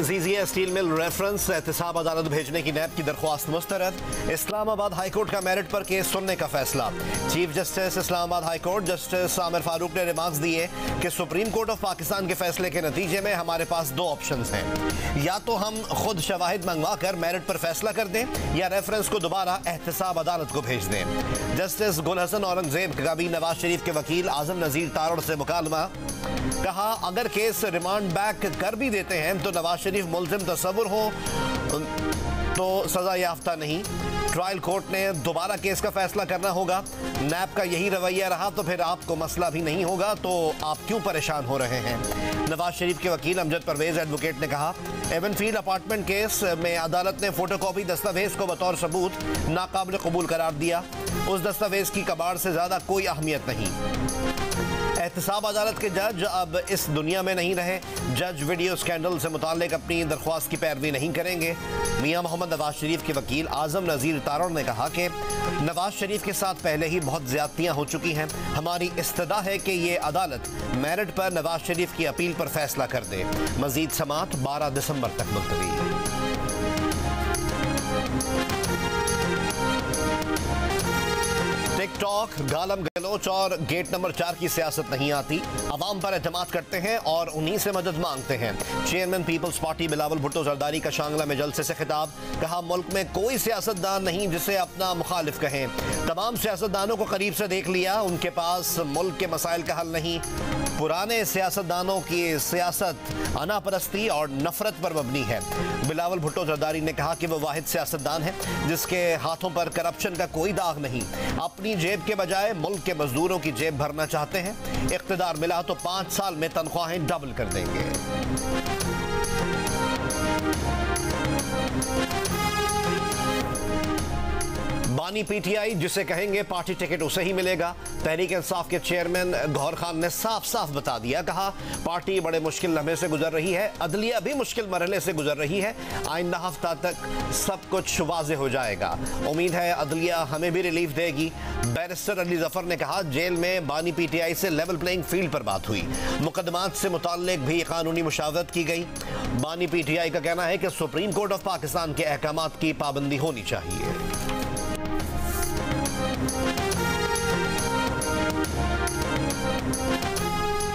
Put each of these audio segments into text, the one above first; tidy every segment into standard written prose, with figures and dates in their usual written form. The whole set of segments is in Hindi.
अजीजिया स्टील मिल रेफरेंस एहतसाब अदालत भेजने की नैब की दरख्वास्त मुस्तरद। इस्लामाबाद हाईकोर्ट का मेरिट पर केस सुनने का फैसला। Chief justice Islamabad high court justice Aamir Farooq ने रिमार्क्स दिए कि सुप्रीम कोर्ट ऑफ पाकिस्तान के फैसले के नतीजे में हमारे पास दो ऑप्शंस हैं, या तो हम खुद शवाहिद मंगवा कर मेरिट पर फैसला कर दें या रेफरेंस को दोबारा एहतसाब अदालत को भेज दें। जस्टिस गुल हसन औरंगजेब का भी नवाज शरीफ के वकील आजम नजीर तारड़ से मुकालमा। कहा अगर केस रिमांड बैक कर भी देते हैं तो नवाज शरीफ मुल्जिम तस्वुर हो तो सजा याफ्ता नहीं। ट्रायल कोर्ट ने दोबारा केस का फैसला करना होगा। नैब का यही रवैया रहा तो फिर आपको मसला भी नहीं होगा, तो आप क्यों परेशान हो रहे हैं। नवाज शरीफ के वकील अमजद परवेज एडवोकेट ने कहा एवनफील्ड अपार्टमेंट केस में अदालत ने फोटोकॉपी दस्तावेज को बतौर सबूत नाकाबिल कबूल करार दिया। उस दस्तावेज की कबाड़ से ज्यादा कोई अहमियत नहीं। एहतसाब अदालत के जज अब इस दुनिया में नहीं रहे। जज वीडियो स्कैंडल से मुताल्लिक अपनी दरख्वास्त की पैरवी नहीं करेंगे। मियां मोहम्मद नवाज शरीफ के वकील आजम नजीर तारड़ ने कहा कि नवाज शरीफ के साथ पहले ही बहुत ज्यादतियां हो चुकी हैं। हमारी इस्तदा है कि ये अदालत मेरिट पर नवाज शरीफ की अपील पर फैसला कर दे। मजीद समाअत 12 दिसंबर तक मुलतवी। टिकटॉक, गालम गलोच और गेट नंबर 4 की सियासत नहीं आती। अवाम पर एतमाद करते हैं और उन्हीं से मदद मांगते हैं। चेयरमैन पीपल्स पार्टी बिलावल भुट्टो जरदारी का शांगला में जलसे से खिताब। कहा मुल्क में कोई सियासतदान नहीं जिसे अपना मुखालिफ कहें। तमाम सियासतदानों को करीब से देख लिया, उनके पास मुल्क के मसाइल का हल नहीं। पुराने सियासतदानों की सियासत अनापरस्ती और नफरत पर मबनी है। बिलावल भुट्टो जरदारी ने कहा कि वो वाहिद सियासतदान है जिसके हाथों पर करप्शन का कोई दाग नहीं। अपनी जेब के बजाय मुल्क के मजदूरों की जेब भरना चाहते हैं। इख्तिदार मिला तो 5 साल में तनख्वाहें डबल कर देंगे। बानी पीटीआई जिसे कहेंगे पार्टी टिकट उसे ही मिलेगा। तहरीक इंसाफ के चेयरमैन गौहर खान ने साफ साफ बता दिया। कहा पार्टी बड़े मुश्किल लम्हे से गुजर रही है, अदलिया भी मुश्किल मरहले से गुजर रही है। आइंदा हफ्ता तक सब कुछ वाज़ेह हो जाएगा। उम्मीद है अदलिया हमें भी रिलीफ देगी। बैरिस्टर अली जफर ने कहा जेल में बानी पीटीआई से लेवल प्लेइंग फील्ड पर बात हुई। मुकदमात से मुताल्लिक भी कानूनी मुशावरत की गई। बानी पीटीआई का कहना है कि सुप्रीम कोर्ट ऑफ पाकिस्तान के अहकामात की पाबंदी होनी चाहिए।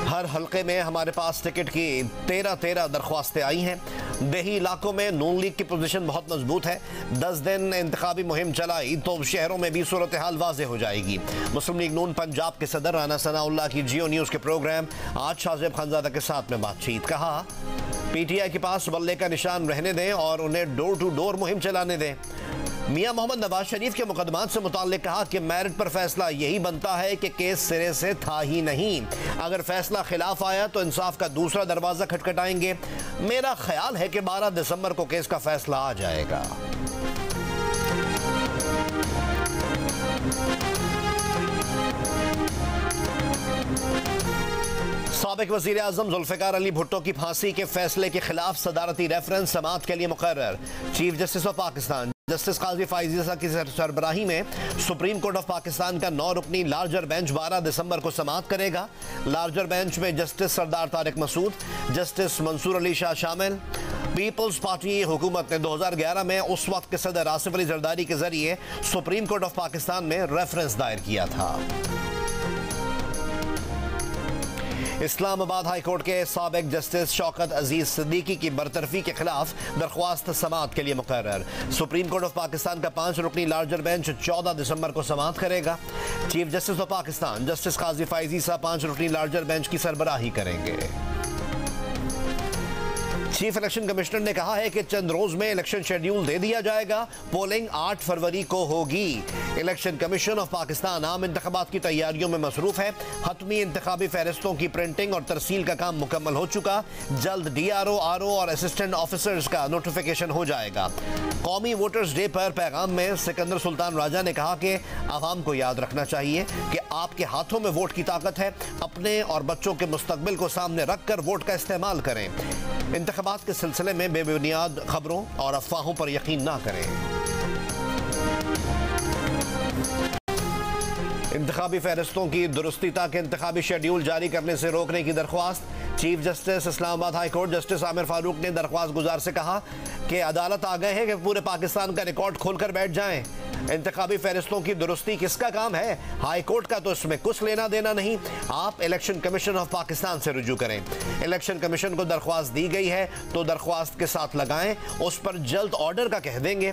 हर हल्के में हमारे पास टिकट की 13 दरख्वास्तें आई हैं। देही इलाकों में नून लीग की पोजीशन बहुत मजबूत है। 10 दिन इंतखाबी मुहिम चलाई तो शहरों में भी सूरत हाल वाज़ेह हो जाएगी। मुस्लिम लीग नून पंजाब के सदर राना सनाउल्लाह की जियो न्यूज़ के प्रोग्राम आज शाहजेब खानजादा के साथ में बातचीत। कहा पीटीआई के पास बल्ले का निशान रहने दें और उन्हें डोर टू डोर मुहिम चलाने दें। मियां मोहम्मद नवाज शरीफ के मुकदमात से मुताल्लिक कहा कि मेरिट पर फैसला यही बनता है कि केस सिरे से था ही नहीं। अगर फैसला खिलाफ आया तो इंसाफ का दूसरा दरवाजा खटखटाएंगे। मेरा ख्याल है कि 12 दिसंबर को केस का फैसला आ जाएगा। साबिक वज़ीर आज़म जुल्फ़िकार अली भुट्टो की फांसी के फैसले के खिलाफ सदारती रेफरेंस समाअत के लिए मुकर्रर। Chief justice of Pakistan justice Qazi Faez Isa की सरबराही में सुप्रीम कोर्ट ऑफ पाकिस्तान का 9 रुकनी लार्जर बेंच 12 दिसंबर को समाअत करेगा। लार्जर बेंच में जस्टिस सरदार तारिक मसूद, जस्टिस मंसूर अली शाह शामिल। पीपल्स पार्टी हुकूमत ने 2011 में उस वक्त के सदर आसिफ अली जरदारी के जरिए सुप्रीम कोर्ट ऑफ पाकिस्तान में रेफरेंस दायर किया था। इस्लामाबाद हाईकोर्ट के साबिक जस्टिस शौकत अजीज सिद्दीकी की बरतरफी के खिलाफ दरख्वास्त समाअत के लिए मुकर्रर। सुप्रीम कोर्ट ऑफ पाकिस्तान का 5 रुकनी लार्जर बेंच 14 दिसंबर को समाअत करेगा। Chief justice of Pakistan justice Qazi Faez Isa 5 रुकनी लार्जर बेंच की सरबराही करेंगे। चीफ इलेक्शन कमिश्नर ने कहा है कि चंद रोज में इलेक्शन शेड्यूल दे दिया जाएगा। पोलिंग 8 फरवरी को होगी। इलेक्शन कमीशन ऑफ पाकिस्तान आम इंतखाबात की तैयारियों में मसरूफ है। हतमी इंतखाबी फहरिस्तों की प्रिंटिंग और तरसील का काम मुकम्मल हो चुका। जल्द DRO, RO और असिस्टेंट ऑफिसर्स का नोटिफिकेशन हो जाएगा। कौमी वोटर्स डे पर पैगाम में सिकंदर सुल्तान राजा ने कहा कि आवाम को याद रखना चाहिए कि आपके हाथों में वोट की ताकत है। अपने और बच्चों के मुस्तकबिल को सामने रखकर वोट का इस्तेमाल करें। इंतखाबात के सिलसिले में बेबुनियाद खबरों और अफवाहों पर यकीन ना करें। इंतखाबी फहरिस्तों की दुरुस्ती तक इंतखाबी शेड्यूल जारी करने से रोकने की दरख्वास्त। Chief justice Islamabad high court justice Aamir Farooq ने दरख्वास्त गुजार से कहा कि अदालत आ गए हैं कि पूरे पाकिस्तान का रिकॉर्ड खोलकर बैठ जाएं। इंतखाबी फहरिस्तों की दुरुस्ती किसका काम है? हाई कोर्ट का तो इसमें कुछ लेना देना नहीं। आप इलेक्शन कमीशन ऑफ पाकिस्तान से रुजू करें। इलेक्शन कमीशन को दरख्वास्त दी गई है तो दरख्वास्त के साथ लगाएं, उस पर जल्द ऑर्डर का कह देंगे।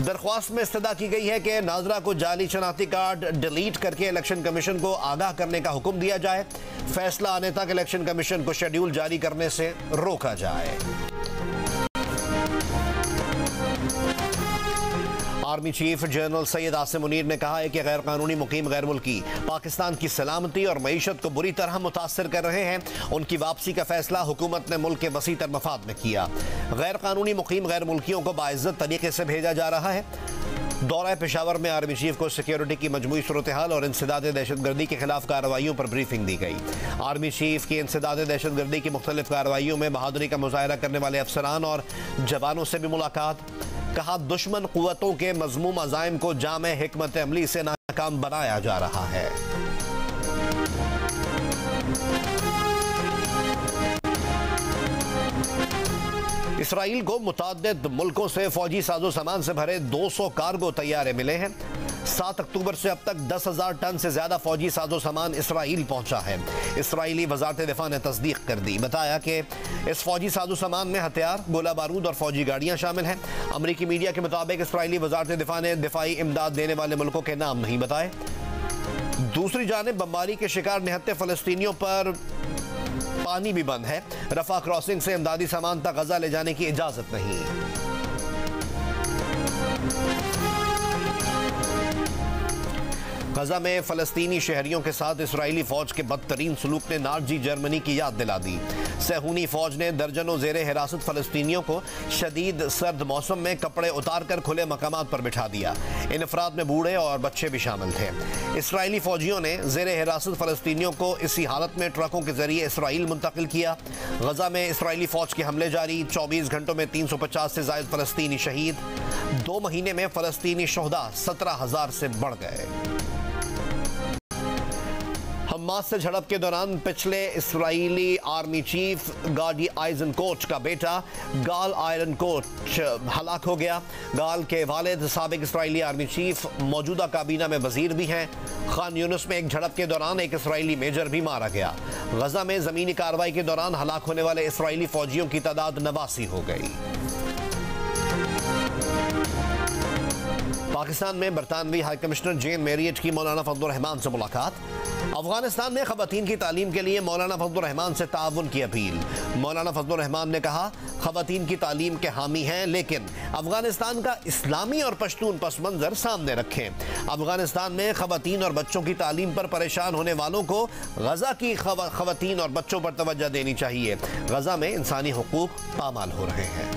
दरख्वास्त में इस्तदा की गई है कि नाजरा को जाली शनाख्ती कार्ड डिलीट करके इलेक्शन कमीशन को आगाह करने का हुक्म दिया जाए। फैसला आने तक इलेक्शन कमीशन को शेड्यूल जारी करने से रोका जाए। Army chief general Syed Asim Munir ने कहा है कि गैर कानूनी मुकीम गैर मुल्की पाकिस्तान की सलामती और मईशत को बुरी तरह मुतासर कर रहे हैं। उनकी वापसी का फैसला हुकूमत ने मुल्क के वसीतर मफाद में किया। गैर कानूनी मुकीम गैर मुल्कियों को बाइज्जत तरीके से भेजा जा रहा है। दौरा पेशावर में आर्मी चीफ को सिक्योरिटी की मजमूई सूरत हाल और इंसदाद दहशतगर्दी के खिलाफ कार्रवाइयों पर ब्रीफिंग दी गई। आर्मी चीफ की इंसदाद दहशतगर्दी की मुख्तलिफ कार्रवाइयों में बहादुरी का मुजाहरा करने वाले अफसरान और जवानों से भी मुलाकात। कहा दुश्मन कुव्वतों के मज़मूम अज़ाइम को जामे हिकमत अमली से नाकाम बनाया जा रहा है। इसराइल को मुताद्दिद मुल्कों से फौजी साजो सामान से भरे 200 कार्गो तैयारे मिले हैं। 7 अक्टूबर से अब तक 10,000 टन से ज्यादा फौजी साजो सामान इसराइल पहुंचा है। इसराइली वजारत दिफा ने तस्दीक कर दी। बताया कि इस फौजी साजो सामान में हथियार, गोला बारूद और फौजी गाड़ियां शामिल हैं। अमरीकी मीडिया के मुताबिक इसराइली वजारत दिफा ने दिफाई इमदाद देने वाले मुल्कों के नाम नहीं बताए। दूसरी जानिब बमबारी के शिकार निहत्ते फलस्तीनियों पर पानी भी बंद है। रफा क्रॉसिंग से इमदादी सामान तक गजा ले जाने की इजाजत नहीं। गजा में फलस्तीनी शहरियों के साथ इसराइली फौज के बदतरीन सलूक ने नाज़ी जर्मनी की याद दिला दी। सहूनी फौज ने दर्जनों जेरे हिरासत फलस्तीनियों को शदीद सर्द मौसम में कपड़े उतार कर खुले मकामात पर बिठा दिया। इन अफराद में बूढ़े और बच्चे भी शामिल थे। इसराइली फौजियों ने जेरे हिरासत फलस्तीनियों को इसी हालत में ट्रकों के जरिए इसराइल मुंतकिल किया। गजा में इसराइली फौज के हमले जारी। 24 घंटों में 350 से ज्यादा फलस्तीनी शहीद। 2 महीने में फलस्तीनी शोहदा 17,000 से बढ़ गए। हमास से झड़प के दौरान पिछले इसराइली आर्मी चीफ गाडी आइजनकोट का बेटा गाल आयरनकोट हलाक हो गया। गाल के वालिद साबिक इसराइली आर्मी चीफ मौजूदा काबीना में वजीर भी हैं। खान यूनुस में एक झड़प के दौरान एक इसराइली मेजर भी मारा गया। गजा में जमीनी कार्रवाई के दौरान हलाक होने वाले इसराइली फौजियों की तादाद 89 हो गई। पाकिस्तान में बरतानवी हाई कमिश्नर जेन मैरियट की मौलाना फजलुर रहमान से मुलाकात। अफगानिस्तान में खवातीन की तालीम के लिए मौलाना फजलुर रहमान से ताउन की अपील। मौलाना फजलुर रहमान ने कहा खवातीन की तालीम के हामी हैं, लेकिन अफगानिस्तान का इस्लामी और पश्तून पस मंजर सामने रखें। अफगानिस्तान में खवातीन और बच्चों की तालीम पर परेशान होने वालों को गजा की खवातीन और बच्चों पर तवज्जो देनी चाहिए। गजा में इंसानी हुकूक पामाल हो रहे हैं।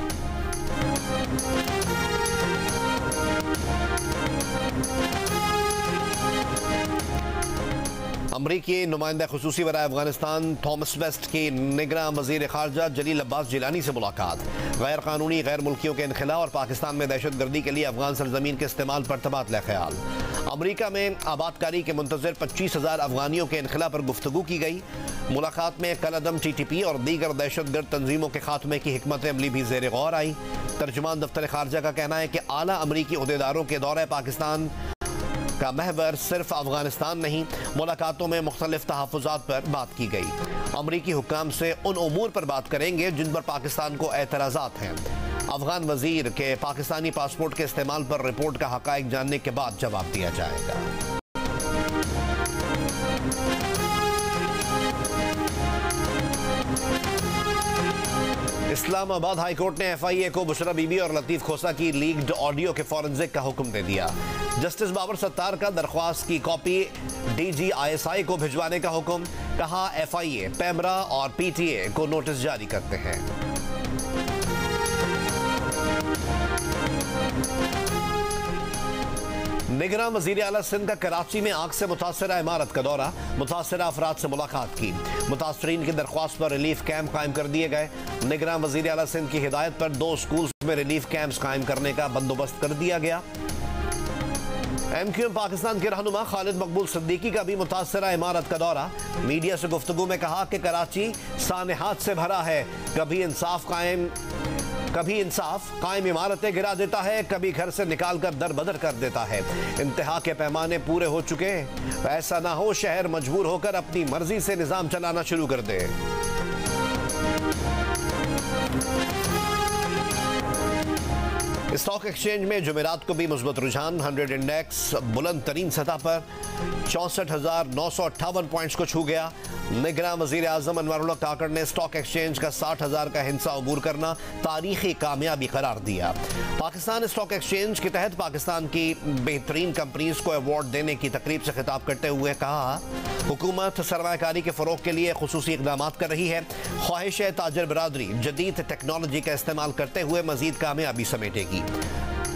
अमरीकी नुमाइंदा खुसूसी बराए अफगानिस्तान थॉमस वेस्ट की निगरां वज़ीर ख़ारजा जलील अब्बास जिलानी से मुलाकात। गैर कानूनी गैर मुल्कियों के इनखला और पाकिस्तान में दहशत गर्दी के लिए अफगान सरजमीन के इस्तेमाल पर तबादला ख्याल। अमरीका में आबादकारी के मुंतज़िर 25,000 अफगानियों के इनखला पर गुफ्तगू की गई। मुलाकात में कलअदम TTP और दीगर दहशतगर्द तंजीमों के खात्मे की हिकमत अमली भी ज़ेर गौर आई। तर्जुमान दफ्तर ख़ारजा का कहना है कि आला अमरीकी ओहदेदारों के दौरे पाकिस्तान का महवर सिर्फ अफगानिस्तान नहीं, मुलाकातों में मुख्तलिफ तहफ़्फ़ुज़ात पर बात की गई। अमरीकी हुक्काम से उन उमूर पर बात करेंगे जिन पर पाकिस्तान को एतराज़ात हैं। अफगान वज़ीर के पाकिस्तानी पासपोर्ट के इस्तेमाल पर रिपोर्ट का हक़ाइक़ जानने के बाद जवाब दिया जाएगा। इस्लामाबाद हाई कोर्ट ने FIA को बुशरा बीबी और लतीफ़ खोसा की लीक्ड ऑडियो के फॉरेंसिक का हुक्म दे दिया। जस्टिस बाबर सत्तार का दरख्वास्त की कॉपी DG ISI को भिजवाने का हुक्म। कहा FIA, पैमरा और PTA को नोटिस जारी करते हैं। निगरान वज़ीर आला सिंध का कराची में आग से मुतासरा इमारत का दौरा। मुतासरा अफराद से मुलाकात की। मुतासरीन की दरख्वास्त पर रिलीफ कैंप कायम कर दिए गए। निगरान वज़ीर आला सिंध की हिदायत पर 2 स्कूल्स में रिलीफ कैंप्स कायम करने का बंदोबस्त कर दिया गया। MQM पाकिस्तान के रहनुमा खालिद मकबूल सिद्दीकी का भी मुतासरा इमारत का दौरा। मीडिया से गुफ्तगू में कहा कि कराची सानेहात से भरा है, कभी इंसाफ कायम इमारतें गिरा देता है, कभी घर से निकाल कर दर बदर कर देता है। इंतहा के पैमाने पूरे हो चुके हैं। ऐसा ना हो शहर मजबूर होकर अपनी मर्जी से निजाम चलाना शुरू कर दे। स्टॉक एक्सचेंज में जुमेरात को भी मुस्बत रुझान। 100 इंडेक्स बुलंद तरीन सतह पर 64,958 पॉइंट्स को छू गया। निगरान वजीर आजम अनवरुल्लाह काकड़ ने स्टॉक एक्सचेंज का 60,000 का हिस्सा अबूर करना तारीखी कामयाबी करार दिया। पाकिस्तान स्टॉक एक्सचेंज के तहत पाकिस्तान की बेहतरीन कंपनीज को अवार्ड देने की तकरीब से खिताब करते हुए कहा, हुकूमत सरमायाकारी के फरोग के लिए खुसूसी इक़दाम कर रही है। ख्वाहिश है ताजर बरादरी जदीद टेक्नोलॉजी का इस्तेमाल करते हुए मजीद कामयाबी समेटेगी।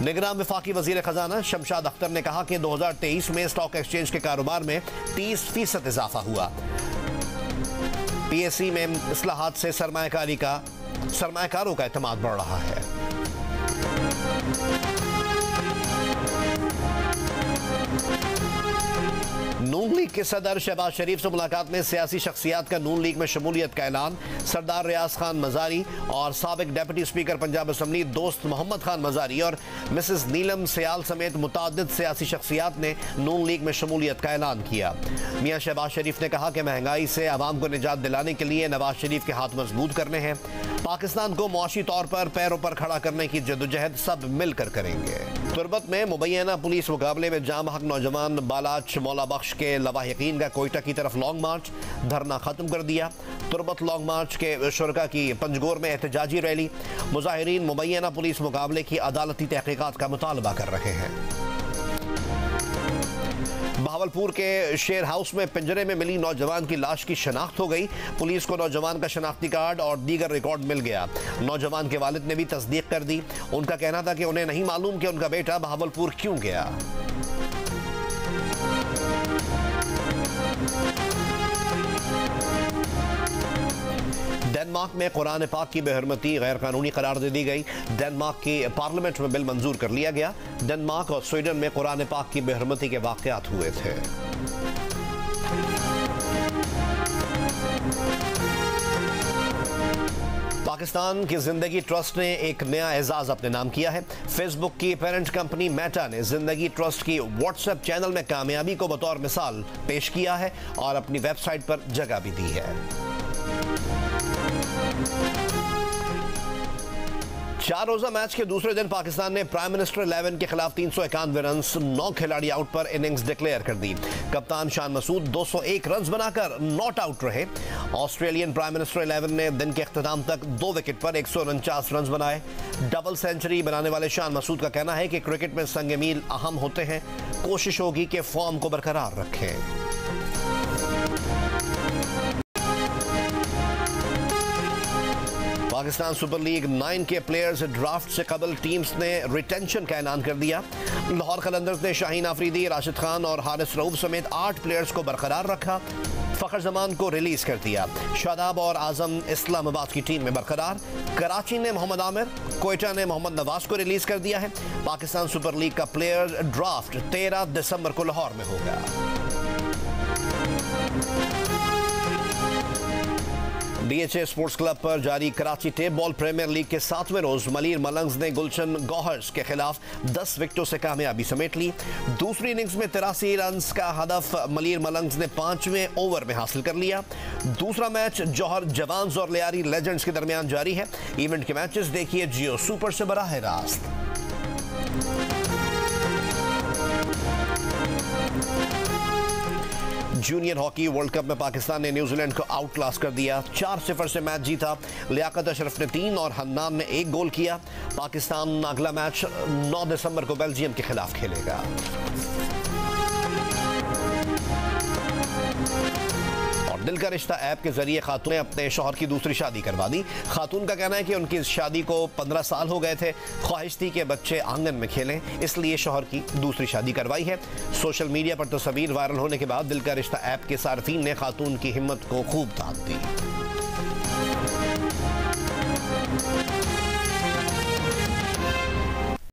निगरान वफाकी वजीर खजाना शमशाद अख्तर ने कहा कि 2023 में स्टॉक एक्सचेंज के कारोबार में 30% इजाफा हुआ। PSE में इस्लाहात से सरमायाकारों का एतमाद बढ़ रहा है। नून लीग के सदर शहबाज शरीफ से मुलाकात में सियासी शख्सियात का नून लीग में शमूलियत का ऐलान। सरदार रियाज खान मजारी और साबिक डिप्टी स्पीकर पंजाब असम्बली दोस्त मोहम्मद खान मजारी और मिसेस नीलम सियाल समेत मुतादिद सियासी शख्सियात ने नून लीग में शमूलियत का ऐलान किया। मियां शहबाज शरीफ ने कहा कि महंगाई से आवाम को निजात दिलाने के लिए नवाज शरीफ के हाथ मजबूत करने हैं। पाकिस्तान को मुआशी तौर पर पैरों पर खड़ा करने की जदोजहद सब मिलकर करेंगे। तुरबत में मुबैना पुलिस मुकाबले में जाम हक नौजवान बालाच मौला बख्श के लवाहिकीन का कोयटा की तरफ लॉन्ग मार्च, धरना खत्म कर दिया। तुरबत लॉन्ग मार्च के शुरका की पंजगोर में एहतजाजी रैली। मुजाहिरीन मुबैना पुलिस मुकाबले की अदालती तहकीकात का मुतालबा कर रहे हैं। बहावलपुर के शेर हाउस में पिंजरे में मिली नौजवान की लाश की शनाख्त हो गई। पुलिस को नौजवान का शनाख्ती कार्ड और दीगर रिकॉर्ड मिल गया। नौजवान के वालिद ने भी तस्दीक कर दी। उनका कहना था कि उन्हें नहीं मालूम कि उनका बेटा बहावलपुर क्यों गया। डेनमार्क में कुरान पाक की बेहरमती गैर कानूनी करार दे दी गई। डेनमार्क की पार्लियामेंट में बिल मंजूर कर लिया गया। डेनमार्क और स्वीडन में कुरान पाक की बेहरमती के वाकयात हुए थे। पाकिस्तान की जिंदगी ट्रस्ट ने एक नया एजाज अपने नाम किया है। फेसबुक की पेरेंट कंपनी मेटा ने जिंदगी ट्रस्ट की व्हाट्सएप चैनल में कामयाबी को बतौर मिसाल पेश किया है और अपनी वेबसाइट पर जगह भी दी है। 4 रोजा मैच के दूसरे दिन पाकिस्तान ने प्राइम मिनिस्टर 11 के खिलाफ 391 रन 9 खिलाड़ी आउट पर इनिंग्स डिक्लेयर कर दी। कप्तान शान मसूद 201 रन बनाकर नॉट आउट रहे। ऑस्ट्रेलियन प्राइम मिनिस्टर 11 ने दिन के इख्तिताम तक 2 विकेट पर 149 रन बनाए। डबल सेंचुरी बनाने वाले शान मसूद का कहना है कि क्रिकेट में संग मील अहम होते हैं, कोशिश होगी कि फॉर्म को बरकरार रखें। पाकिस्तान सुपर लीग 9 के प्लेयर्स ड्राफ्ट से कबल टीम्स ने रिटेंशन का ऐलान कर दिया। लाहौर कलंदर्स ने शाहीन आफरीदी, राशिद खान और हारिस रऊफ समेत 8 प्लेयर्स को बरकरार रखा। फखर जमान को रिलीज कर दिया। शादाब और आजम इस्लामाबाद की टीम में बरकरार। कराची ने मोहम्मद आमिर, कोयटा ने मोहम्मद नवाज को रिलीज कर दिया है। पाकिस्तान सुपर लीग का प्लेयर ड्राफ्ट 13 दिसंबर को लाहौर में होगा। DHA स्पोर्ट्स क्लब पर जारी Karachi tape ball premier league के 7वें रोज मलीर मलंग्स ने गुलशन गौहर्स के खिलाफ 10 विकेटों से कामयाबी समेट ली। दूसरी इनिंग्स में 83 रन का हदफ मलीर मलंग्स ने 5वें ओवर में हासिल कर लिया। दूसरा मैच जौहर जवान्स और लियारी लेजेंड्स के दरमियान जारी है। इवेंट के मैचेस देखिए जियो सुपर से बराह रास्त। जूनियर हॉकी वर्ल्ड कप में पाकिस्तान ने न्यूजीलैंड को आउट क्लास कर दिया। 4-0 से मैच जीता। लियाकत अशरफ ने 3 और हन्नान ने 1 गोल किया। पाकिस्तान अगला मैच 9 दिसंबर को बेल्जियम के खिलाफ खेलेगा। और दिल का रिश्ता ऐप के जरिए खातून ने अपने शौहर की दूसरी शादी करवा दी। खातून का कहना है कि उनकी शादी को 15 साल हो गए थे। ख्वाहिश थी कि बच्चे आंगन में खेलें, इसलिए शौहर की दूसरी शादी करवाई है। सोशल मीडिया पर तस्वीर वायरल होने के बाद दिल का रिश्ता ऐप के सार्फिन ने खातून की हिम्मत को खूब दाद दी।